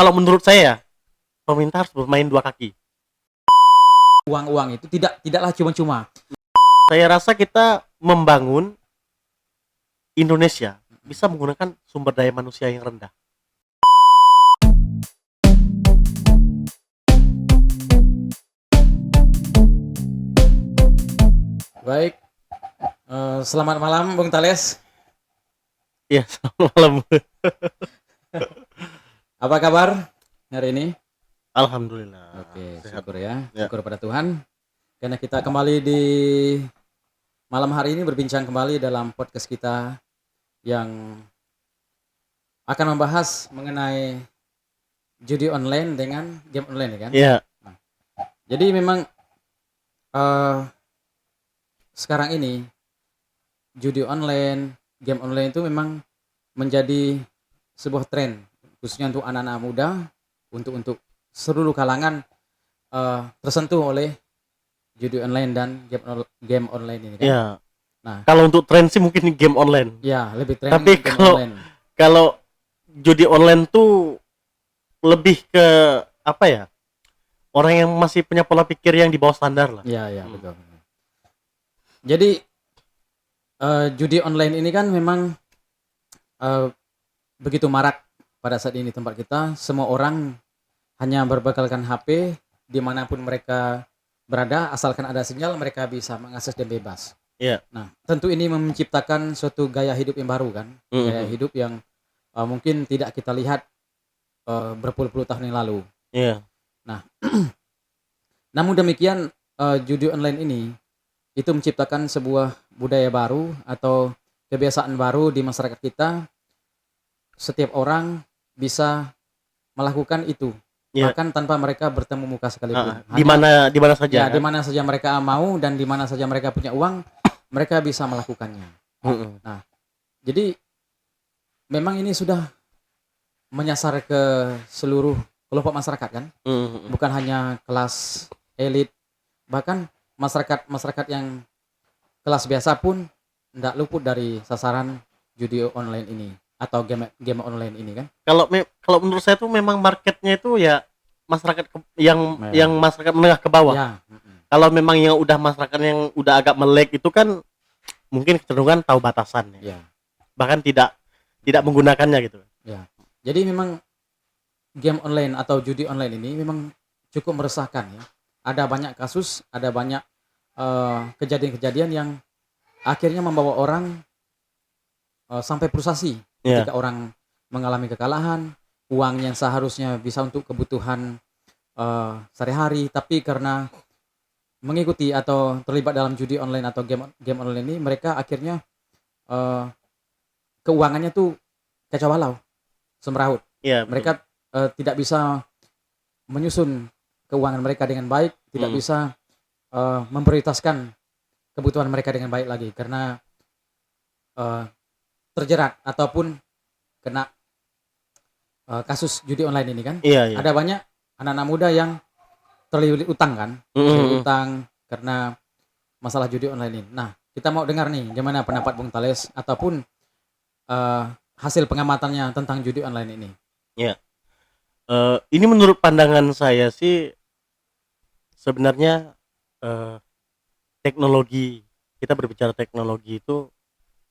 kalau menurut saya pemerintah harus bermain dua kaki. Uang-uang itu tidaklah cuma-cuma. Saya rasa kita membangun Indonesia bisa menggunakan sumber daya manusia yang rendah. Baik, selamat malam Bung Thales. Iya, selamat malam. Apa kabar hari ini? Alhamdulillah. Oke, Sehat. syukur ya. Ya. Syukur pada Tuhan. Karena kita kembali di malam hari ini berbincang kembali dalam podcast kita yang akan membahas mengenai judi online dengan game online, ya kan? Iya. Jadi memang sekarang ini judi online, game online itu memang menjadi sebuah tren khususnya untuk anak-anak muda, untuk seluruh kalangan tersentuh oleh judi online dan game online ini kan. Iya. Nah, Kalau untuk tren sih mungkin game online. ya lebih tren Tapi game online. kalau judi online tuh lebih ke apa ya? Orang yang masih punya pola pikir yang di bawah standar lah. Iya, betul. Jadi judi online ini kan memang begitu marak pada saat ini tempat kita. Semua orang hanya berbekalkan HP dimanapun mereka berada, asalkan ada sinyal mereka bisa mengakses dan bebas. Iya. Nah, tentu ini menciptakan suatu gaya hidup yang baru kan, gaya hidup yang mungkin tidak kita lihat berpuluh-puluh tahun yang lalu. Iya. Namun demikian judi online ini itu menciptakan sebuah budaya baru atau kebiasaan baru di masyarakat kita. Setiap orang bisa melakukan itu, bahkan tanpa mereka bertemu muka sekalipun. Di mana saja. Ya, di mana saja mereka mau dan di mana saja mereka punya uang, mereka bisa melakukannya. Nah, jadi memang ini sudah menyasar ke seluruh kelompok masyarakat kan, bukan hanya kelas elit, bahkan masyarakat yang kelas biasa pun tidak luput dari sasaran judi online ini atau game online ini kan. Kalau menurut saya tuh memang marketnya itu ya masyarakat yang masyarakat menengah ke bawah. Ya. Kalau memang yang udah masyarakat yang udah agak melek itu kan mungkin kecenderungan tahu batasan ya. Bahkan tidak menggunakannya gitu. Ya. Jadi memang game online atau judi online ini memang cukup meresahkan ya. Ada banyak kasus, ada banyak kejadian-kejadian yang akhirnya membawa orang sampai frustasi ketika orang mengalami kekalahan, uang yang seharusnya bisa untuk kebutuhan sehari-hari, tapi karena mengikuti atau terlibat dalam judi online atau game online ini, mereka akhirnya keuangannya tuh kacau balau, semeraut. Iya. Mereka tidak bisa menyusun keuangan mereka dengan baik, tidak bisa memprioritaskan kebutuhan mereka dengan baik lagi karena terjerat ataupun kena kasus judi online ini kan. Iya. Ada banyak anak-anak muda yang terlilit utang kan, terlilit utang karena masalah judi online ini. Nah, kita mau dengar nih gimana pendapat Bung Thales ataupun hasil pengamatannya tentang judi online ini. Iya. Ini menurut pandangan saya sih sebenarnya teknologi, kita berbicara teknologi itu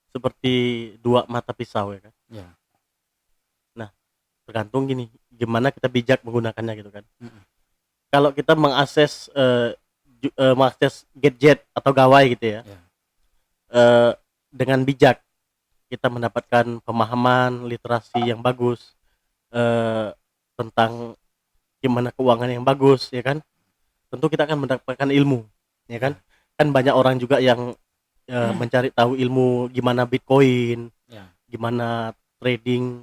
seperti dua mata pisau ya kan. Ya. Nah, tergantung gini, gimana kita bijak menggunakannya gitu kan. Kalau kita mengakses gadget atau gawai gitu ya, dengan bijak kita mendapatkan pemahaman literasi yang bagus tentang gimana keuangan yang bagus ya kan, tentu kita akan mendapatkan ilmu ya kan. Kan banyak orang juga yang mencari tahu ilmu gimana Bitcoin, gimana trading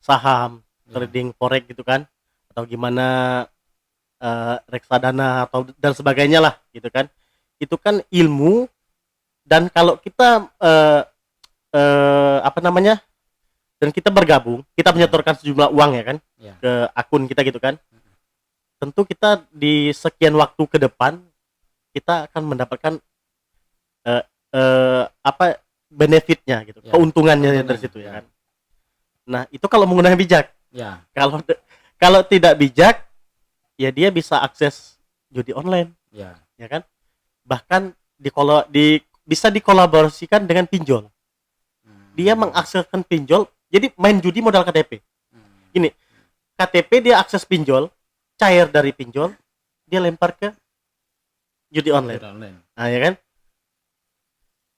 saham, trading forex gitu kan, atau gimana reksadana atau dan sebagainya lah gitu kan. Itu kan ilmu, dan kalau kita dan kita bergabung, kita menyetorkan sejumlah uang ya kan ke akun kita gitu kan, tentu kita di sekian waktu ke depan kita akan mendapatkan benefitnya gitu, keuntungannya dari situ ya kan. Nah, itu kalau menggunakan bijak. Ya. Kalau tidak bijak, ya dia bisa akses judi online, Ya. ya kan? Bahkan bisa dikolaborasikan dengan pinjol. Dia mengakseskan pinjol, jadi main judi modal KTP. Gini, KTP dia akses pinjol, cair dari pinjol, dia lempar ke judi online. Nah, ya kan?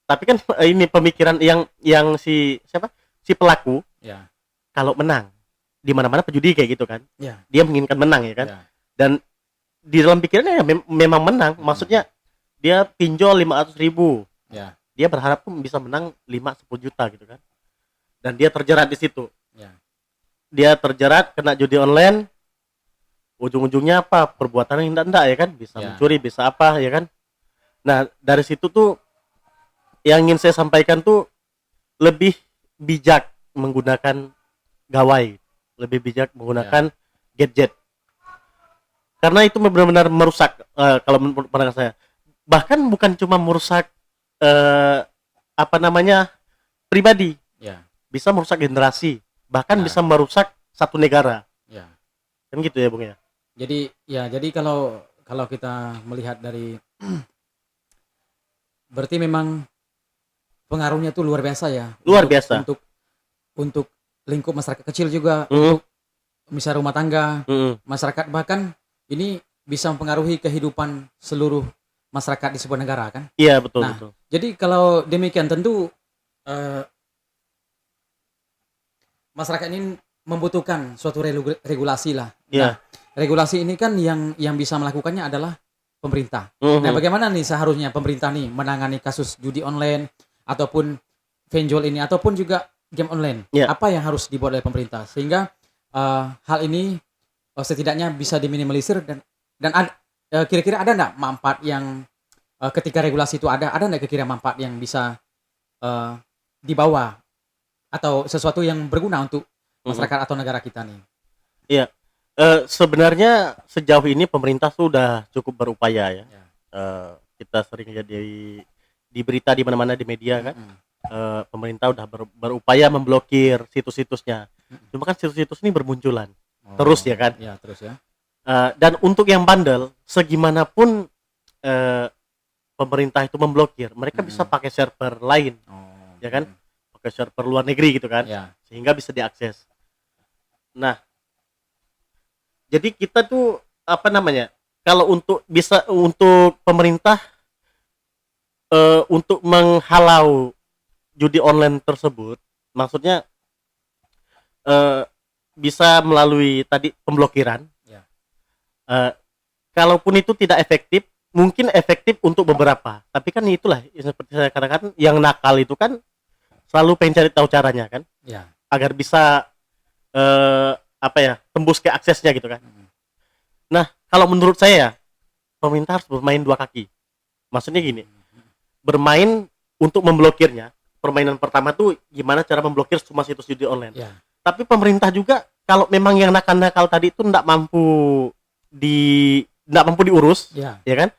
Tapi kan ini pemikiran yang si siapa? Si pelaku, Ya. kalau menang, di mana-mana pejudi kayak gitu kan. Ya. Dia menginginkan menang, ya kan? Ya. Dan di dalam pikirannya ya memang menang. Maksudnya dia pinjol 500.000. Ya. Dia berharap tuh bisa menang 5-10 juta gitu kan. Dan dia terjerat di situ. Ya. Dia terjerat kena judi online. Ujung-ujungnya apa? Perbuatan yang enggak ya kan? Bisa mencuri, bisa apa ya kan? Nah, dari situ tuh yang ingin saya sampaikan tuh lebih bijak menggunakan gawai, lebih bijak menggunakan gadget. Karena itu benar-benar merusak, kalau menurut pandangan saya. Bahkan bukan cuma merusak pribadi, bisa merusak generasi, bahkan bisa merusak satu negara. Kan gitu ya, Bung ya. Jadi kalau kita melihat dari berarti memang pengaruhnya tuh luar biasa ya. Luar biasa. Untuk lingkup masyarakat kecil juga, untuk misal rumah tangga, masyarakat, bahkan ini bisa mempengaruhi kehidupan seluruh masyarakat di sebuah negara kan? Iya, betul, nah, betul. Jadi kalau demikian tentu masyarakat ini membutuhkan suatu regulasi lah. Iya. Nah, regulasi ini kan yang bisa melakukannya adalah pemerintah. Nah, bagaimana nih seharusnya pemerintah nih menangani kasus judi online ataupun pinjol ini ataupun juga game online? Apa yang harus dibuat oleh pemerintah sehingga hal ini setidaknya bisa diminimalisir dan kira-kira ada nggak manfaat yang ketika regulasi itu ada nggak kira-kira manfaat yang bisa dibawa atau sesuatu yang berguna untuk masyarakat atau negara kita nih? Iya, sebenarnya sejauh ini pemerintah sudah cukup berupaya ya. Kita sering jadi di berita di mana-mana di media kan. Pemerintah udah berupaya memblokir situs-situsnya. Cuma kan situs-situs ini bermunculan terus ya kan. Ya, terus ya. Dan untuk yang bandel, segimanapun pemerintah itu memblokir, mereka bisa pakai server lain, ya kan, pakai server luar negeri gitu kan, sehingga bisa diakses. Nah, jadi kita tuh kalau untuk pemerintah untuk menghalau judi online tersebut, maksudnya bisa melalui tadi pemblokiran. Kalaupun itu tidak efektif, mungkin efektif untuk beberapa. Tapi kan itulah seperti saya katakan, yang nakal itu kan selalu pengen cari tahu caranya kan, agar bisa tembus ke aksesnya gitu kan. Nah, kalau menurut saya pemerintah harus bermain dua kaki. Maksudnya gini, bermain untuk memblokirnya. Permainan pertama tuh gimana cara memblokir semua situs judi online. Tapi pemerintah juga kalau memang yang nakal-nakal tadi itu tidak mampu diurus, ya kan?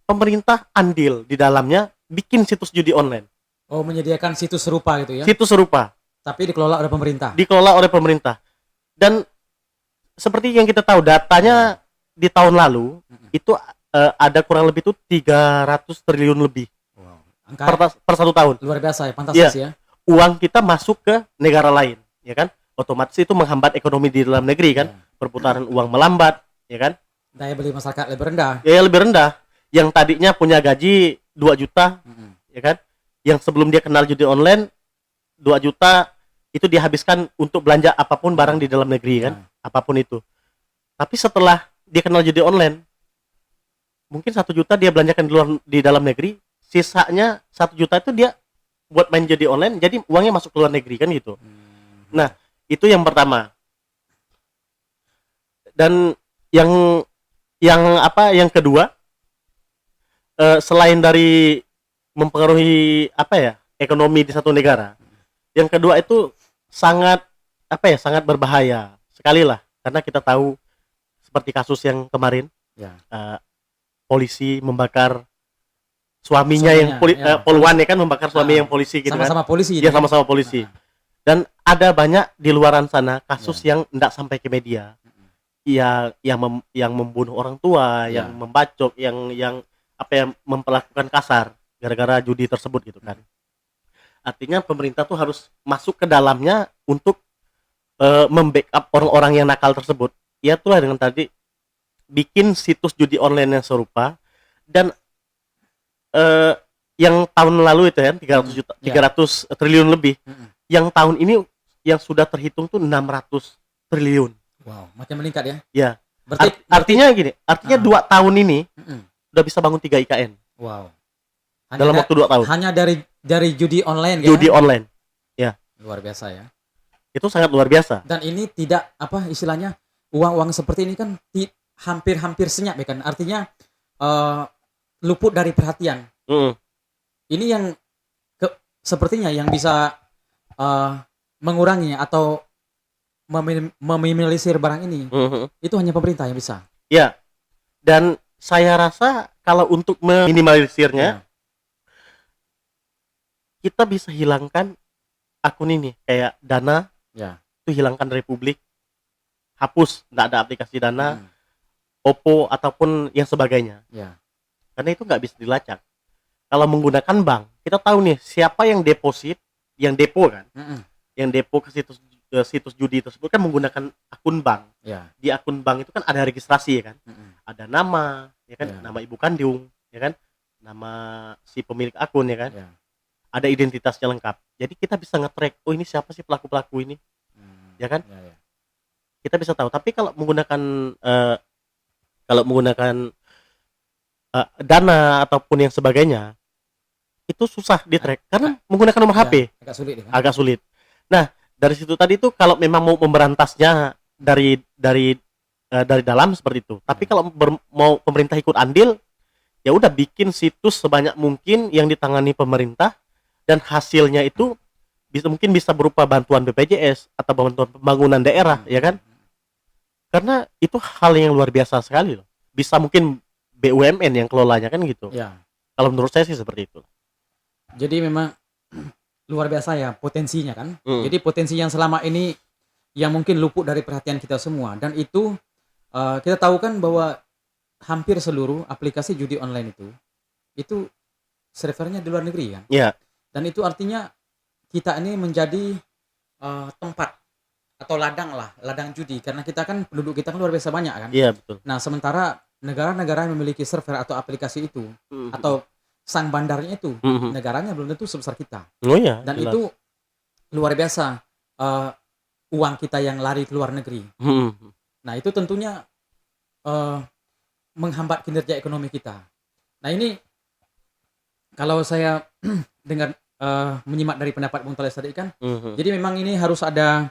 Pemerintah andil di dalamnya bikin situs judi online. Oh, menyediakan situs serupa gitu ya? Situs serupa. Tapi dikelola oleh pemerintah. Dikelola oleh pemerintah. Dan seperti yang kita tahu, datanya di tahun lalu itu ada kurang lebih itu 300 triliun lebih. Per satu tahun. Luar biasa ya, fantastis ya. Uang kita masuk ke negara lain, ya kan? Otomatis itu menghambat ekonomi di dalam negeri kan? Perputaran uang melambat, ya kan? Daya beli masyarakat lebih rendah. Ya, lebih rendah. Yang tadinya punya gaji 2 juta, ya kan? Yang sebelum dia kenal judi online 2 juta itu dihabiskan untuk belanja apapun barang di dalam negeri kan? Apapun itu. Tapi setelah dia kenal judi online, mungkin 1 juta dia belanjakan di dalam negeri, sisanya 1 juta itu dia buat main judi online, jadi uangnya masuk ke luar negeri kan gitu. Nah, itu yang pertama. Dan yang kedua, selain dari mempengaruhi ekonomi di satu negara, yang kedua itu sangat berbahaya sekali lah, karena kita tahu seperti kasus yang kemarin, polisi membakar suaminya yang poluan ya kan, membakar suami yang polisi gitu, sama-sama kan? polisi. Dia sama-sama polisi. Dan ada banyak di luaran sana kasus yang enggak sampai ke media. Yang membunuh orang tua, yang membacok, yang apa ya, memperlakukan kasar gara-gara judi tersebut gitu kan. Artinya pemerintah tuh harus masuk ke dalamnya untuk membackup orang-orang yang nakal tersebut. Ya itulah dengan tadi bikin situs judi online yang serupa. Dan yang tahun lalu itu ya 300 triliun lebih. Yang tahun ini yang sudah terhitung tuh 600 triliun. Wow, makin meningkat ya. Ya. Berarti artinya gini, 2 tahun ini udah bisa bangun 3 IKN. Wow. Dalam waktu 2 tahun. Hanya dari judi online Judi online. Ya. Luar biasa ya. Itu sangat luar biasa. Dan ini tidak apa istilahnya, uang-uang seperti ini kan hampir senyap ya kan. Artinya luput dari perhatian. Ini yang sepertinya yang bisa mengurangi atau meminimalisir barang ini. Itu hanya pemerintah yang bisa. Ya. Dan saya rasa kalau untuk meminimalisirnya, kita bisa hilangkan akun ini, kayak Dana, itu hilangkan dari publik, hapus, nggak ada aplikasi Dana, Oppo ataupun yang sebagainya. Karena itu nggak bisa dilacak. Kalau menggunakan bank, kita tahu nih siapa yang deposit, yang depo kan, yang depo ke situs judi tersebut kan menggunakan akun bank. Di akun bank itu kan ada registrasi ya kan, ada nama, ya kan, nama ibu kandung, ya kan, nama si pemilik akun ya kan, ada identitasnya lengkap. Jadi kita bisa nge-track, oh ini siapa sih pelaku-pelaku ini, ya kan, kita bisa tahu. Tapi kalau menggunakan Dana ataupun yang sebagainya, itu susah di-track karena menggunakan nomor HP. Agak sulit. Nah, dari situ tadi tuh kalau memang mau memberantasnya dari dalam seperti itu. Tapi kalau mau pemerintah ikut andil, ya udah bikin situs sebanyak mungkin yang ditangani pemerintah, dan hasilnya itu mungkin bisa berupa bantuan BPJS atau bantuan pembangunan daerah, ya kan? Karena itu hal yang luar biasa sekali loh. Bisa mungkin BUMN yang kelolanya kan gitu. Kalau menurut saya sih seperti itu. Jadi memang luar biasa ya potensinya kan. Jadi potensi yang selama ini yang mungkin luput dari perhatian kita semua, dan itu kita tahu kan bahwa hampir seluruh aplikasi judi online itu servernya di luar negeri kan. Dan itu artinya kita ini menjadi tempat atau ladang judi, karena kita kan penduduk kita kan luar biasa banyak kan. Betul. Nah, sementara negara-negara yang memiliki server atau aplikasi itu atau sang bandarnya itu negaranya belum tentu sebesar kita. Dan jelas. Itu luar biasa uang kita yang lari ke luar negeri. Nah, itu tentunya menghambat kinerja ekonomi kita. Nah, ini kalau saya dengar menyimak dari pendapat Bung Thales tadi kan, jadi memang ini harus ada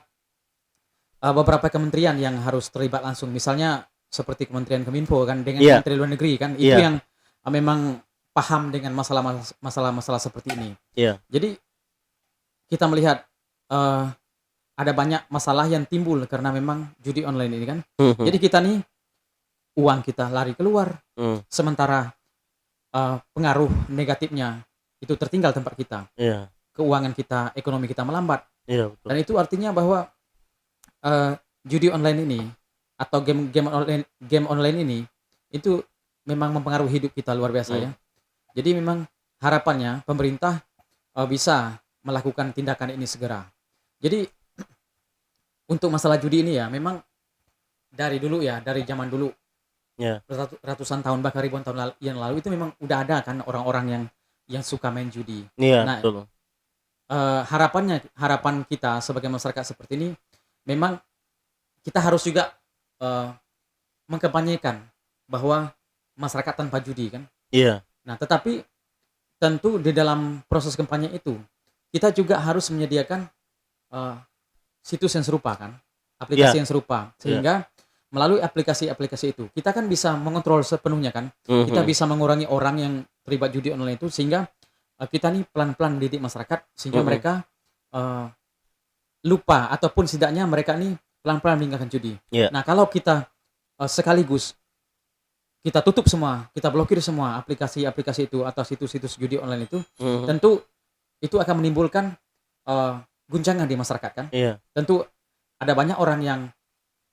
beberapa kementerian yang harus terlibat langsung. Misalnya seperti Kementerian Kominfo kan dengan Menteri Luar Negeri kan, itu yang memang paham dengan masalah-masalah seperti ini. Jadi kita melihat ada banyak masalah yang timbul karena memang judi online ini kan. Jadi kita nih uang kita lari keluar, sementara pengaruh negatifnya itu tertinggal tempat kita. Keuangan kita, ekonomi kita melambat. Betul. Dan itu artinya bahwa judi online ini atau game online ini itu memang mempengaruhi hidup kita luar biasa ya. Jadi memang harapannya pemerintah bisa melakukan tindakan ini segera. Jadi untuk masalah judi ini ya memang dari dulu ya, dari zaman dulu ratusan tahun bahkan ribuan tahun yang lalu itu memang udah ada kan orang-orang yang suka main judi. Nah, betul. Harapan kita sebagai masyarakat seperti ini memang kita harus juga mengkampanyekan bahwa masyarakat tanpa judi kan. Nah, tetapi tentu di dalam proses kampanye itu kita juga harus menyediakan situs yang serupa kan, aplikasi yang serupa, sehingga melalui aplikasi-aplikasi itu kita kan bisa mengontrol sepenuhnya kan. Kita bisa mengurangi orang yang terlibat judi online itu, sehingga kita nih pelan-pelan mendidik masyarakat sehingga mereka lupa ataupun setidaknya mereka nih pelan-pelan meninggalkan judi. Nah, kalau kita sekaligus kita tutup semua, kita blokir semua aplikasi-aplikasi itu atau situs-situs judi online itu, tentu itu akan menimbulkan guncangan di masyarakat kan. Iya. Tentu ada banyak orang yang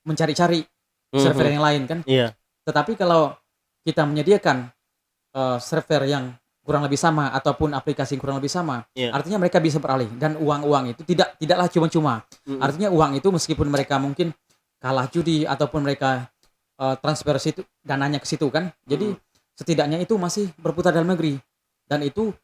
mencari-cari server yang lain kan. Iya. Tetapi kalau kita menyediakan server yang kurang lebih sama ataupun aplikasi yang kurang lebih sama, Iya. artinya mereka bisa beralih dan uang itu tidaklah cuma-cuma. Artinya uang itu meskipun mereka mungkin kalah judi ataupun mereka transfer situ dananya ke situ kan. Jadi setidaknya itu masih berputar dalam negeri dan itu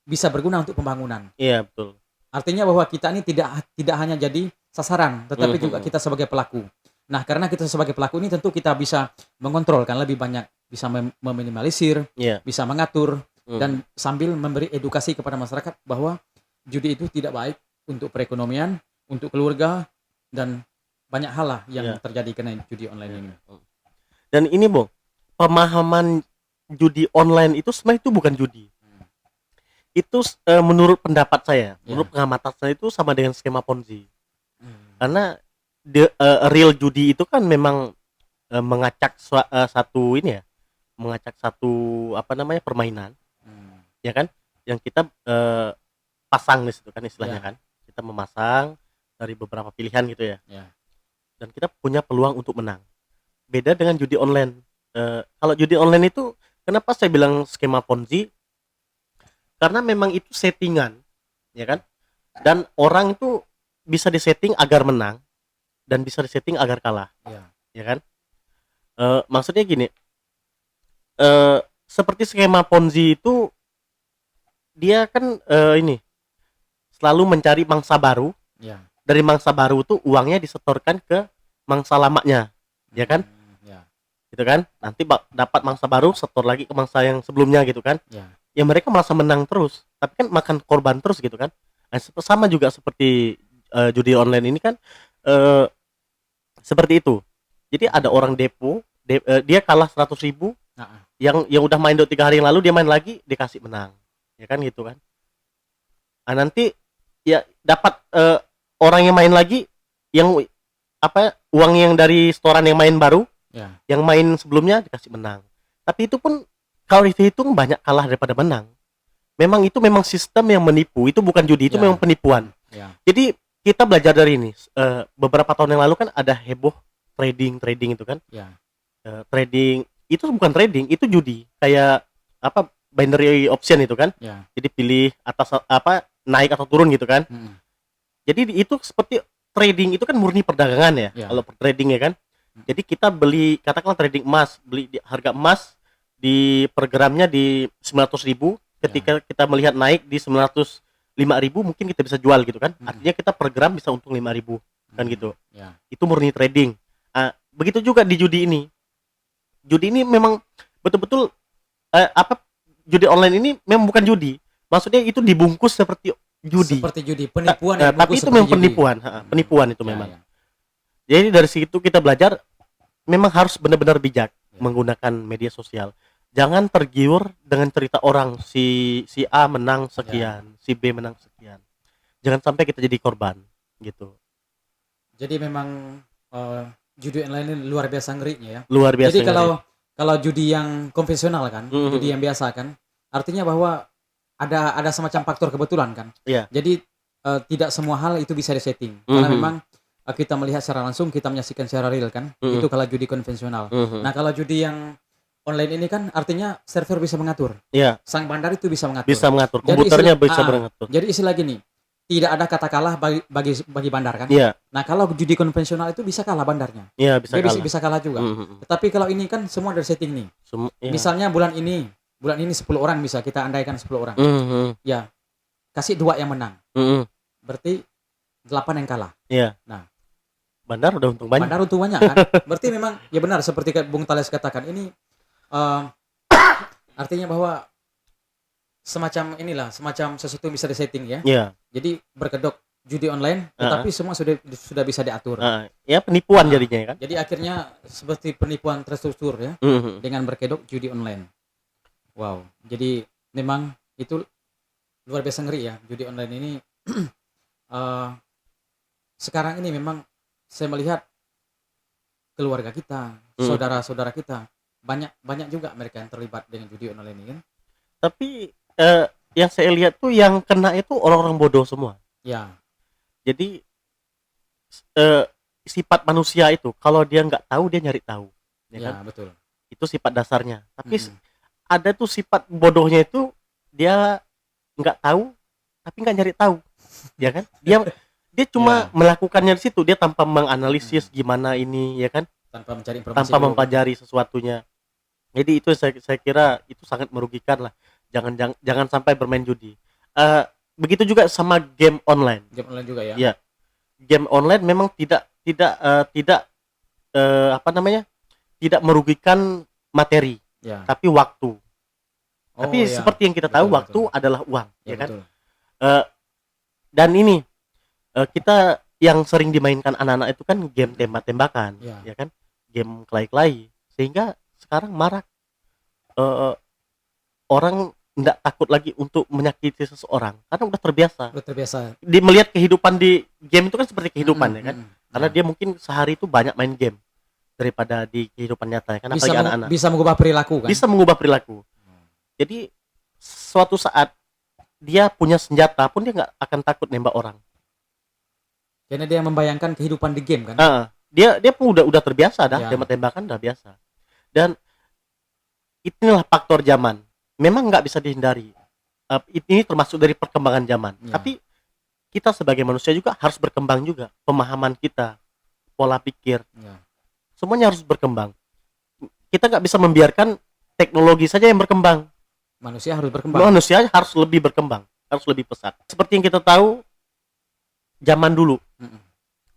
bisa berguna untuk pembangunan. Iya, betul. Artinya bahwa kita ini tidak hanya jadi sasaran, tetapi juga kita sebagai pelaku. Nah, karena kita sebagai pelaku ini tentu kita bisa mengontrol kan lebih banyak, bisa meminimalisir, bisa mengatur dan sambil memberi edukasi kepada masyarakat bahwa judi itu tidak baik untuk perekonomian, untuk keluarga dan banyak hal lah yang terjadi karena judi online ini. Dan ini, Bung, pemahaman judi online itu sebenarnya itu bukan judi. Itu menurut pendapat saya, menurut pengamatan saya itu sama dengan skema Ponzi. Karena real judi itu kan memang mengacak satu ini ya, mengacak satu permainan, ya kan, yang kita pasang di situ kan istilahnya kan, kita memasang dari beberapa pilihan gitu ya, dan kita punya peluang untuk menang. Beda dengan judi online. Kalau judi online itu, kenapa saya bilang skema Ponzi? Karena memang itu settingan, ya kan, dan orang itu bisa disetting agar menang dan bisa disetting agar kalah, ya kan. Maksudnya gini, seperti skema Ponzi itu dia kan ini selalu mencari mangsa baru, dari mangsa baru itu uangnya disetorkan ke mangsa lamanya, ya kan, gitu kan, nanti dapat mangsa baru setor lagi ke mangsa yang sebelumnya gitu kan. Ya mereka merasa menang terus, tapi kan makan korban terus gitu kan. Nah, sama juga seperti judi online ini kan seperti itu. Jadi ada orang depo, dia kalah 100.000, yang udah main 2-3 hari yang lalu dia main lagi dikasih menang, ya kan gitu kan. Nah, nanti ya dapat orang yang main lagi yang uang yang dari setoran yang main baru, yang main sebelumnya dikasih menang. Tapi itu pun kalau dihitung banyak kalah daripada menang. Memang itu memang sistem yang menipu, itu bukan judi, itu memang penipuan. Jadi kita belajar dari ini. Beberapa tahun yang lalu kan ada heboh trading itu kan. Trading itu bukan trading, itu judi. Kayak binary option itu kan. Jadi pilih atas naik atau turun gitu kan. Jadi itu seperti trading, itu kan murni perdagangan ya. Kalau trading ya kan. Jadi kita beli, katakanlah trading emas, beli di harga emas di per gramnya di 900.000, ketika kita melihat naik di 905.000 mungkin kita bisa jual gitu kan. Artinya kita per gram bisa untung 5.000 kan gitu. Itu murni trading. Begitu juga di judi ini. Judi ini memang betul-betul judi online ini memang bukan judi. Maksudnya itu dibungkus seperti judi. Seperti judi, penipuan tapi itu memang penipuan, penipuan itu memang. Jadi dari situ kita belajar memang harus benar-benar bijak menggunakan media sosial. Jangan tergiur dengan cerita orang, si A menang sekian, si B menang sekian. Jangan sampai kita jadi korban gitu. Jadi memang judi online ini luar biasa ngerinya ya. Luar biasa. Jadi kalau judi yang konvensional kan, judi yang biasa kan, artinya bahwa ada semacam faktor kebetulan kan. Jadi tidak semua hal itu bisa disetting. Karena memang kita melihat secara langsung, kita menyaksikan secara real kan. Itu kalau judi konvensional. Nah, kalau judi yang online ini kan artinya server bisa mengatur. Sang bandar itu bisa mengatur. Bisa mengatur. Komputernya bisa mengatur. Jadi istilah gini, tidak ada kata kalah bagi bandar kan. Nah, kalau judi konvensional itu bisa kalah bandarnya. Bisa kalah juga. Tetapi kalau ini kan semua dari setting nih. Misalnya bulan ini 10 orang bisa kita andaikan 10 orang. Ya. Kasih 2 yang menang. Berarti 8 yang kalah. Nah, bandar udah untung banyak. Bandar untung banyak kan. Berarti memang ya benar seperti Bung Thales katakan ini artinya bahwa semacam sesuatu yang bisa disetting ya. Jadi berkedok judi online, tetapi semua sudah bisa diatur. Ya penipuan jadinya kan. Jadi akhirnya seperti penipuan terstruktur ya, dengan berkedok judi online. Wow. Jadi memang itu luar biasa ngeri ya judi online ini. Sekarang ini memang saya melihat keluarga kita, saudara-saudara kita banyak juga mereka yang terlibat dengan judi online ini kan. Tapi yang saya lihat tuh yang kena itu orang-orang bodoh semua. Jadi eh, sifat manusia itu kalau dia nggak tahu dia nyari tahu, ya Ya, kan? betul. Itu sifat dasarnya. Tapi Mm-mm. ada tuh sifat bodohnya itu dia nggak tahu tapi nggak nyari tahu, ya kan? Dia dia cuma Ya, melakukannya di situ, dia tanpa menganalisis mm, gimana ini, ya kan? tanpa mencari informasi Tanpa dulu kan. mempelajari sesuatunya. Jadi itu saya kira itu sangat merugikan lah. Jangan sampai bermain judi. Eh, Begitu juga sama game online. Game online juga ya. Ya, game online memang tidak apa namanya? Tidak merugikan materi, Ya. tapi waktu. Oh Tapi ya, seperti yang kita tahu betul waktu betul. adalah uang, Ya ya kan? betul. Eh, dan ini kita yang sering dimainkan anak-anak itu kan game tembak-tembakan, Ya. ya kan? Game kelahi-kelahi. Sehingga sekarang marak eh, orang tidak takut lagi untuk menyakiti seseorang karena udah terbiasa. Udah terbiasa. Melihat kehidupan di game itu kan seperti kehidupan, Mm-mm, ya kan? mm-mm. Karena Ya. dia mungkin sehari itu banyak main game daripada di kehidupan nyata, ya kan? Bisa Apalagi anak-anak bisa mengubah perilaku kan. bisa mengubah perilaku. Jadi suatu saat dia punya senjata pun dia nggak akan takut nembak orang. Karena dia membayangkan kehidupan di game kan. Dia pun udah terbiasa dah, Ya. tembak-tembakan udah biasa. Dan inilah faktor zaman. Memang nggak bisa dihindari. Ini termasuk dari perkembangan zaman. Ya. Tapi kita sebagai manusia juga harus berkembang juga. Pemahaman kita, pola pikir, Ya. semuanya harus berkembang. Kita nggak bisa membiarkan teknologi saja yang berkembang. Manusia harus berkembang. Manusia harus lebih berkembang, harus lebih pesat. Seperti yang kita tahu, zaman dulu Mm-mm.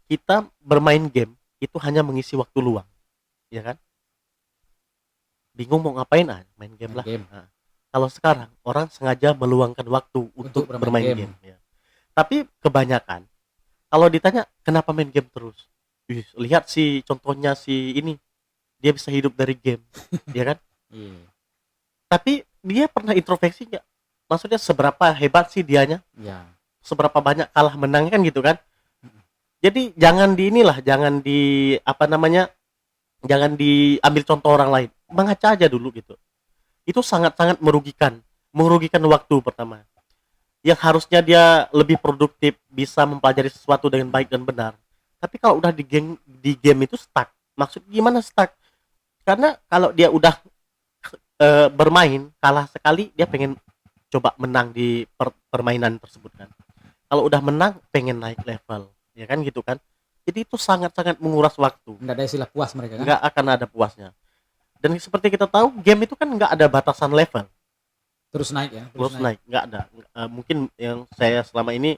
kita bermain game itu hanya mengisi waktu luang, ya kan? Bingung mau ngapain, main game Main lah. game. Nah, kalau sekarang orang sengaja meluangkan waktu untuk bermain bermain game. game, ya. Tapi kebanyakan kalau ditanya kenapa main game terus, lihat si contohnya si ini, dia bisa hidup dari game, ya kan? Iya. Tapi dia pernah introspeksi nggak? Maksudnya seberapa hebat sih dianya? Ya. Seberapa banyak kalah menang kan gitu kan? Jadi jangan jangan di apa namanya? Jangan diambil contoh orang lain. Mengaca aja dulu gitu. Itu sangat-sangat merugikan waktu pertama. Yang harusnya dia lebih produktif, bisa mempelajari sesuatu dengan baik dan benar. Tapi kalau udah di game itu stuck. Maksud gimana stuck? Karena kalau dia udah bermain kalah sekali, dia pengen coba menang di permainan tersebut kan. Kalau udah menang pengen naik level, ya kan gitu kan. Jadi itu sangat-sangat menguras waktu, Nggak ada istilah puas mereka kan. nggak akan ada puasnya. Dan seperti kita tahu game itu kan nggak ada batasan level, Terus naik ya. terus naik, nggak ada. Mungkin yang saya selama ini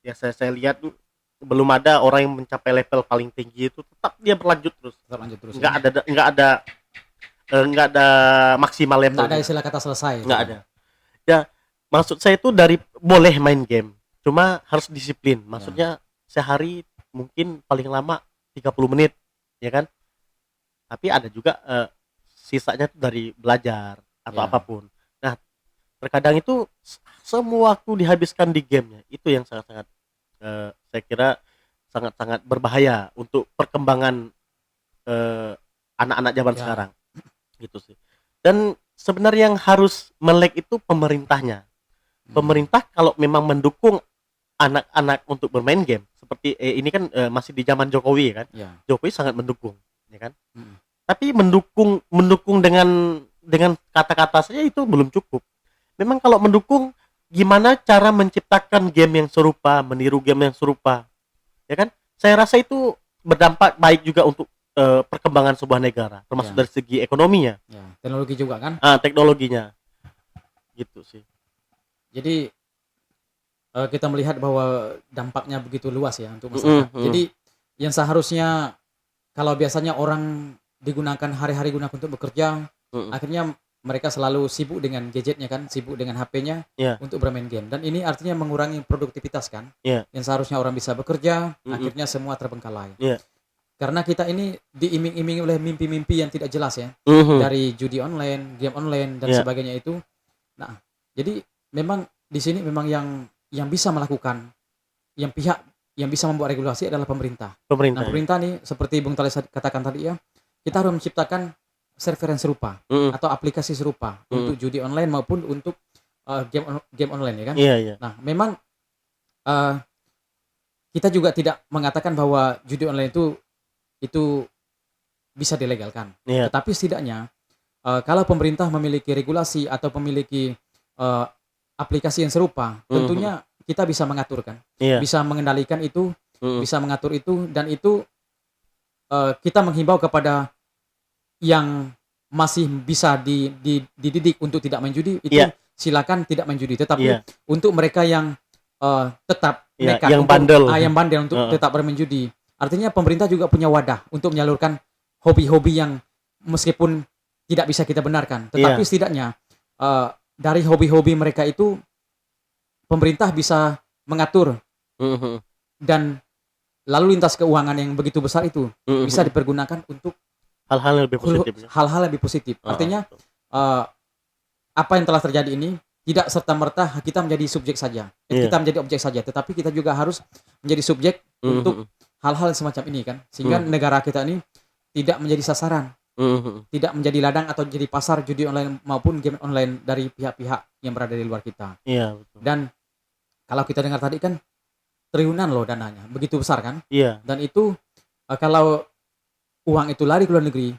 ya saya lihat tuh belum ada orang yang mencapai level paling tinggi itu tetap dia berlanjut terus, Tetap lanjut terus. nggak Ya. ada nggak ada maksimal level, Nggak ada istilah kata selesai. nggak ada. Ya, maksud saya itu dari boleh main game, cuma harus disiplin. Maksudnya sehari mungkin paling lama 30 menit, ya kan? Tapi ada juga sisanya tuh dari belajar atau Ya. apapun. Nah, terkadang itu semua waktu dihabiskan di gamenya. Itu yang sangat-sangat saya kira sangat-sangat berbahaya untuk perkembangan anak-anak zaman Ya. sekarang. Gitu sih. Dan sebenarnya yang harus melek itu pemerintahnya. Pemerintah kalau memang mendukung anak-anak untuk bermain game seperti ini kan masih di zaman Jokowi kan. Ya. Jokowi sangat mendukung, ya kan. Mm. Tapi mendukung dengan kata-kata saja itu belum cukup. Memang kalau mendukung, gimana cara menciptakan game yang serupa, meniru game yang serupa, ya kan? Saya rasa itu berdampak baik juga untuk perkembangan sebuah negara, termasuk Ya. dari segi ekonominya, Ya. Teknologi juga kan. teknologinya, gitu sih. Jadi kita melihat bahwa dampaknya begitu luas ya untuk masyarakat. Jadi yang seharusnya kalau biasanya orang digunakan hari-hari gunakan untuk bekerja, akhirnya mereka selalu sibuk dengan gadgetnya kan, sibuk dengan HP-nya Ya. untuk bermain game. Dan ini artinya mengurangi produktivitas kan. Ya. Yang seharusnya orang bisa bekerja, akhirnya semua terbengkalai. Ya. Karena kita ini diiming-imingi oleh mimpi-mimpi yang tidak jelas ya, dari judi online, game online dan Ya. sebagainya itu. Nah, jadi memang di sini memang yang bisa melakukan, pihak yang bisa membuat regulasi adalah pemerintah. Nah, Pemerintah. pemerintah nih seperti Bung Tales katakan tadi ya, kita harus menciptakan server yang serupa atau aplikasi serupa untuk judi online maupun untuk game online ya kan. Iya, iya. Nah, memang kita juga tidak mengatakan bahwa judi online itu bisa dilegalkan. Iya. Tetapi setidaknya kalau pemerintah memiliki regulasi atau memiliki aplikasi yang serupa, tentunya kita bisa mengatur kan, Iya. bisa mengendalikan itu, Mm-mm. bisa mengatur itu, dan itu kita menghimbau kepada yang masih bisa dididik untuk tidak main judi, itu Iya. silakan tidak main judi. Tetapi Iya. untuk mereka yang tetap Iya, nekat yang untuk bandel. yang bandel untuk Heeh. tetap bermain judi, artinya pemerintah juga punya wadah untuk menyalurkan hobi-hobi yang meskipun tidak bisa kita benarkan, tetapi Iya. setidaknya dari hobi-hobi mereka itu pemerintah bisa mengatur, Mhm. dan lalu lintas keuangan yang begitu besar itu Mhm. bisa dipergunakan untuk Hal-hal yang lebih positif ya. hal-hal lebih positif. Heeh, Artinya betul. apa yang telah terjadi ini tidak serta-merta kita menjadi subjek saja, Iya. kita menjadi objek saja, tetapi kita juga harus menjadi subjek untuk hal-hal semacam ini kan, sehingga negara kita ini tidak menjadi sasaran, tidak menjadi ladang atau jadi pasar judi online maupun game online dari pihak-pihak yang berada di luar kita. Iya, betul. Dan kalau kita dengar tadi kan triliunan loh dananya, begitu besar kan, Iya. dan itu kalau uang itu lari ke luar negeri,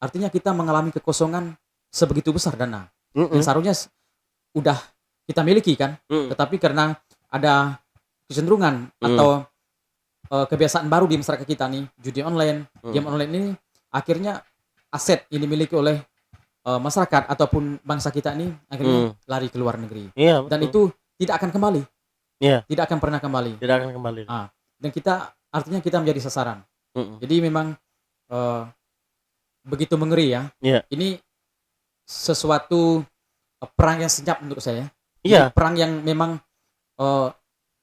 artinya kita mengalami kekosongan sebegitu besar dana yang seharusnya udah kita miliki kan, tetapi karena ada kecenderungan atau kebiasaan baru di masyarakat kita nih, judi online, game online ini, akhirnya aset yang dimiliki oleh masyarakat ataupun bangsa kita ini akhirnya lari ke luar negeri. Iya, Dan betul. itu tidak akan kembali. Iya. Tidak akan pernah kembali. Tidak akan kembali. Dan kita artinya kita menjadi sasaran. Jadi memang begitu mengeri ya. Iya. Ini sesuatu perang yang senyap menurut saya. Iya. Jadi perang yang memang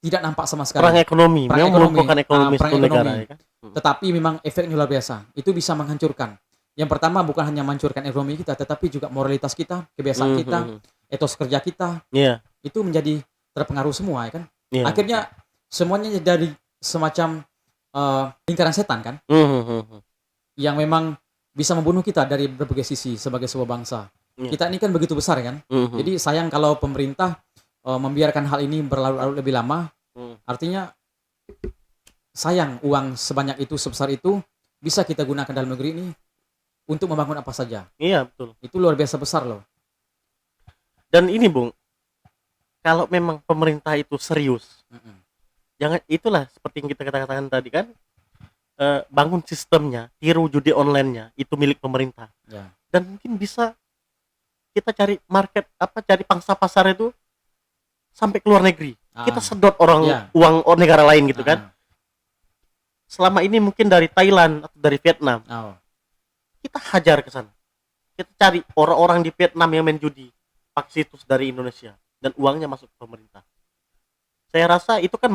tidak nampak sama sekali. Perang ekonomi, Perang memang ekonomi. melumpuhkan ekonomi Perang suatu negara ekonomi. ya kan. Tetapi memang efeknya luar biasa. Itu bisa menghancurkan. Yang pertama bukan hanya menghancurkan ekonomi kita, tetapi juga moralitas kita, kebiasaan kita, etos kerja kita. Iya. Itu menjadi terpengaruh semua ya kan. Iya. Akhirnya semuanya dari semacam lingkaran setan kan, yang memang bisa membunuh kita dari berbagai sisi sebagai sebuah bangsa. Kita ini kan begitu besar kan. Jadi sayang kalau pemerintah membiarkan hal ini berlarut-larut lebih lama. Artinya sayang uang sebanyak itu, sebesar itu bisa kita gunakan dalam negeri ini untuk membangun apa saja. Iya, betul. Itu luar biasa besar loh. Dan ini, Bung, kalau memang pemerintah itu serius, jangan, itulah seperti yang kita katakan tadi kan, bangun sistemnya, tiru judi online-nya itu milik pemerintah. Ya. Dan mungkin bisa kita cari market, cari pangsa pasar itu sampai ke luar negeri. Kita sedot uang negara lain gitu kan. Selama ini mungkin dari Thailand atau dari Vietnam. Kita hajar ke sana. Kita cari orang-orang di Vietnam yang main judi, pakai situs dari Indonesia, dan uangnya masuk ke pemerintah. Saya rasa itu kan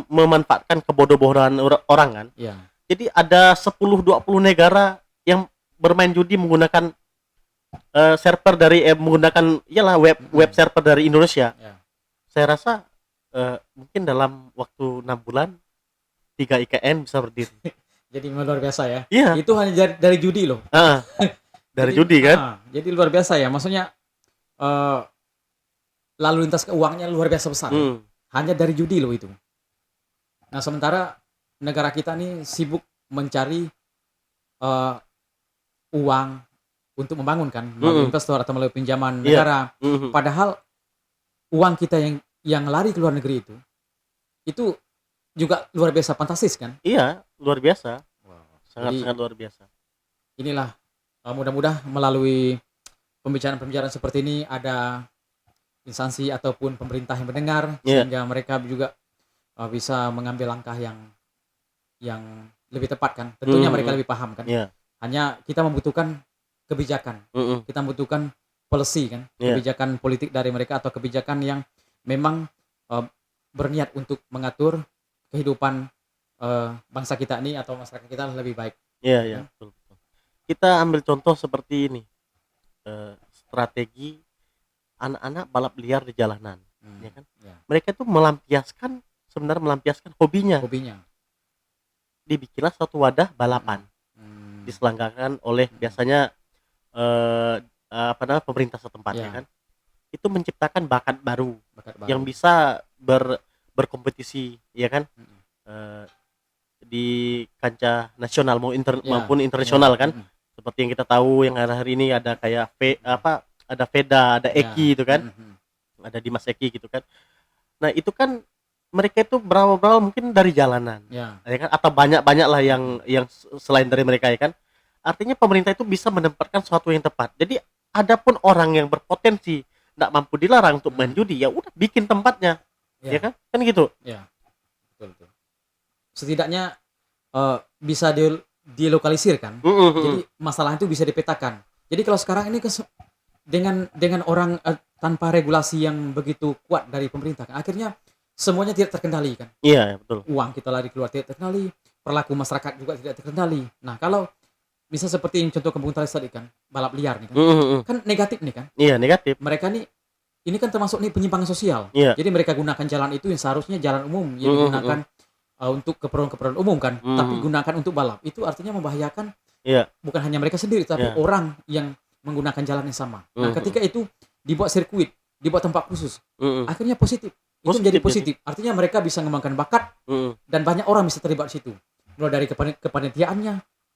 memanfaatkan kebodoh-bodohan orang kan. Ya. Jadi ada 10-20 negara yang bermain judi menggunakan server dari menggunakan web server dari Indonesia. Ya. Saya rasa mungkin dalam waktu 6 bulan 3 IKN bisa berdiri. Jadi luar biasa ya. Iya. Itu hanya dari judi loh. Dari judi kan. Jadi luar biasa ya. Maksudnya lalu lintas keuangannya luar biasa besar. Hanya dari judi loh itu. Nah sementara negara kita nih sibuk mencari uang untuk membangun kan, melalui investor atau melalui pinjaman negara. Padahal uang kita yang lari ke luar negeri itu juga luar biasa fantastis kan? Iya, luar biasa. Sangat luar biasa. Inilah mudah-mudahan melalui pembicaraan-pembicaraan seperti ini ada instansi ataupun pemerintah yang mendengar sehingga mereka juga bisa mengambil langkah yang lebih tepat kan. Tentunya mereka lebih paham kan. Hanya kita membutuhkan kebijakan. Kita membutuhkan policy kan, kebijakan politik dari mereka atau kebijakan yang memang berniat untuk mengatur kehidupan bangsa kita ini atau masyarakat kita lebih baik. Iya, betul. Kita ambil contoh seperti ini. Strategi anak-anak balap liar di jalanan, ya kan? Mereka itu sebenarnya melampiaskan hobinya. Dibikinlah suatu wadah balapan. Diselenggarakan oleh biasanya pemerintah setempat ya kan. Itu menciptakan bakat baru yang bisa berkompetisi ya kan. eh, di kancah nasional Ya, maupun ya, internasional kan. Seperti yang kita tahu yang hari ini ada kayak ada Veda, ada ya, Eki itu kan. Ada Dimas Eki gitu kan. Nah, itu kan mereka itu berawal mungkin dari jalanan. ya, Ya kan, atau banyak lah yang selain dari mereka ya kan. Artinya pemerintah itu bisa menempatkan sesuatu yang tepat. Jadi adapun orang yang berpotensi tidak mampu dilarang untuk main judi, ya udah bikin tempatnya. Ya kan? Kan gitu. ya, betul. Setidaknya bisa dilokalisir kan. Jadi masalah itu bisa dipetakan. Jadi kalau sekarang ini dengan orang tanpa regulasi yang begitu kuat dari pemerintah kan, akhirnya semuanya tidak terkendali kan. Iya, betul. Uang kita lari keluar tidak terkendali, perilaku masyarakat juga tidak terkendali. Nah, kalau bisa seperti yang contoh Kampung Tales tadi kan, balap liar nih kan. Kan negatif nih kan. Iya, negatif. Mereka nih ini kan termasuk nih penyimpangan sosial. Iya. Jadi mereka gunakan jalan itu yang seharusnya jalan umum yang digunakan untuk keperluan umum kan, tapi gunakan untuk balap. Itu artinya membahayakan bukan hanya mereka sendiri, tapi orang yang menggunakan jalan yang sama. Nah, ketika itu dibuat sirkuit, dibuat tempat khusus, akhirnya positif. Itu menjadi positif. Artinya mereka bisa mengembangkan bakat dan banyak orang bisa terlibat di situ. Mulai dari kepanitiaannya,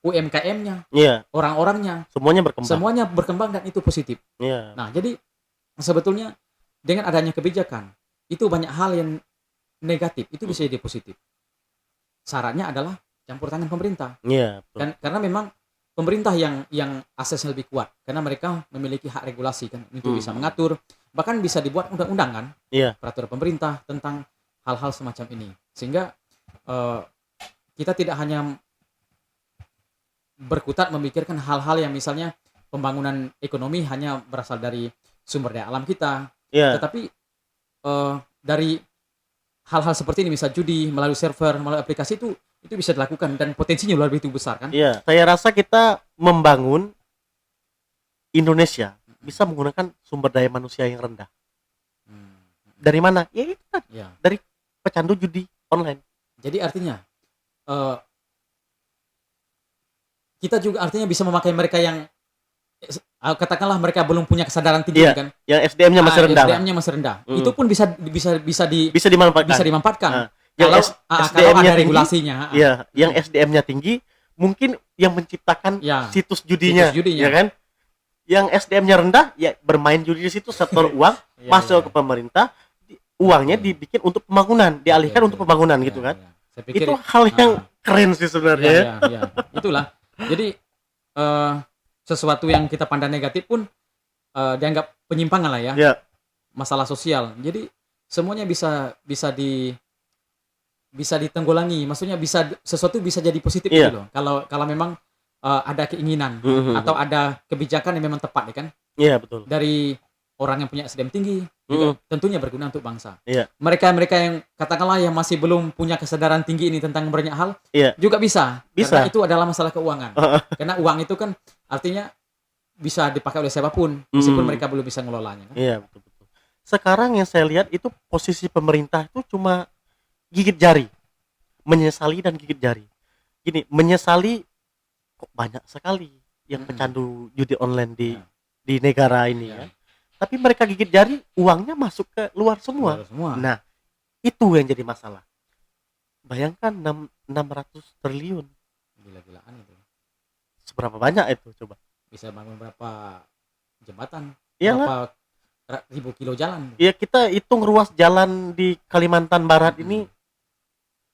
UMKM-nya, orang-orangnya, semuanya berkembang dan itu positif. Nah, jadi sebetulnya dengan adanya kebijakan, itu banyak hal yang negatif, itu bisa jadi positif. Syaratnya adalah campur tangan pemerintah. Karena memang pemerintah yang aksesnya lebih kuat, karena mereka memiliki hak regulasi kan, itu bisa mengatur, bahkan bisa dibuat undang-undang kan, peraturan pemerintah tentang hal-hal semacam ini, sehingga kita tidak hanya berkutat memikirkan hal-hal yang misalnya pembangunan ekonomi hanya berasal dari sumber daya alam kita, tetapi dari hal-hal seperti ini, misal judi melalui server, melalui aplikasi itu bisa dilakukan dan potensinya luar biasa besar kan? Iya, saya rasa kita membangun Indonesia bisa menggunakan sumber daya manusia yang rendah. Dari mana? Ya itu kan, dari pecandu judi online. Jadi artinya kita juga artinya bisa memakai mereka yang katakanlah mereka belum punya kesadaran tinggi kan? Yang SDM-nya masih rendah. SDM-nya masih rendah. Itu pun bisa dimanfaatkan. Kalau ada regulasinya. Iya, yang SDM-nya tinggi mungkin yang menciptakan situs judinya, ya kan? Yang SDM-nya rendah ya bermain judi di situ, setor uang masuk ke pemerintah, uangnya dibikin untuk pembangunan, dialihkan untuk pembangunan gitu kan? Saya pikir itu hal yang keren sih sebenarnya. Itulah. Jadi sesuatu yang kita pandang negatif pun dianggap penyimpangan lah ya. Masalah sosial. Jadi semuanya bisa ditanggulangi. Maksudnya sesuatu bisa jadi positif gitu loh. Kalau memang ada keinginan atau ada kebijakan yang memang tepat ya kan? Iya, betul. Dari orang yang punya SDM tinggi juga tentunya berguna untuk bangsa. Mereka yang katakanlah yang masih belum punya kesadaran tinggi ini tentang banyak hal juga bisa. Karena itu adalah masalah keuangan. Karena uang itu kan artinya bisa dipakai oleh siapapun meskipun mereka belum bisa ngelolanya kan? Iya, betul. Sekarang yang saya lihat itu posisi pemerintah itu cuma gigit jari, menyesali dan gigit jari. Gini, menyesali kok banyak sekali yang pecandu judi online di negara ini ya. Tapi mereka gigit jari, uangnya masuk ke luar semua. Nah, itu yang jadi masalah. Bayangkan 600 triliun. Gila-gilaan itu. Seberapa banyak itu coba? Bisa bangun berapa jembatan? Iyalah. Berapa ribu kilo jalan? Iya, kita hitung ruas jalan di Kalimantan Barat ini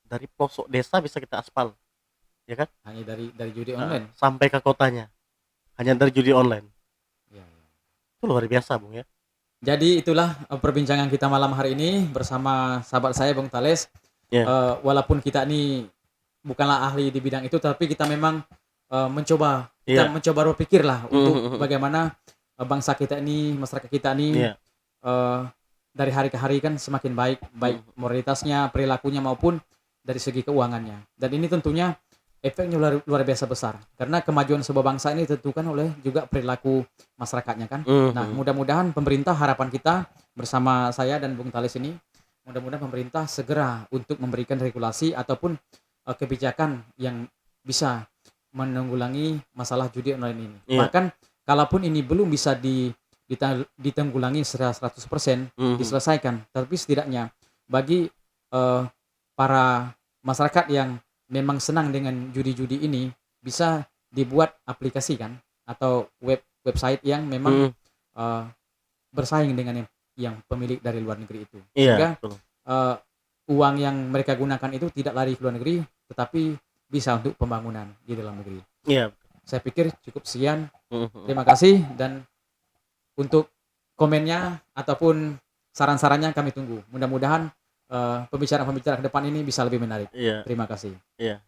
dari pelosok desa bisa kita aspal. Ya kan? Hanya dari judi online. Sampai ke kotanya. Hanya dari judi online. Itu luar biasa, Bung ya. Jadi itulah perbincangan kita malam hari ini bersama sahabat saya Bung Tales. Walaupun kita ini bukanlah ahli di bidang itu, tapi kita memang mencoba berpikir lah untuk bagaimana bangsa kita ini, masyarakat kita ini dari hari ke hari kan semakin baik moralitasnya, perilakunya maupun dari segi keuangannya. Dan ini tentunya efeknya luar biasa besar karena kemajuan sebuah bangsa ini ditentukan oleh juga perilaku masyarakatnya kan. Nah, mudah-mudahan pemerintah, harapan kita bersama saya dan Bung Tales ini, mudah-mudahan pemerintah segera untuk memberikan regulasi ataupun kebijakan yang bisa menanggulangi masalah judi online ini. Bahkan kalaupun ini belum bisa ditanggulangi secara 100% diselesaikan, tapi setidaknya bagi para masyarakat yang memang senang dengan judi-judi ini bisa dibuat aplikasi kan atau website yang memang uh, bersaing dengan yang pemilik dari luar negeri itu. Iya, Sehingga betul. Uang yang mereka gunakan itu tidak lari ke luar negeri, tetapi bisa untuk pembangunan di dalam negeri. Iya. Saya pikir cukup sekian. Terima kasih, dan untuk komennya ataupun saran-sarannya kami tunggu. Mudah-mudahan pembicaraan-pembicaraan ke depan ini bisa lebih menarik. Iya. Terima kasih. Iya.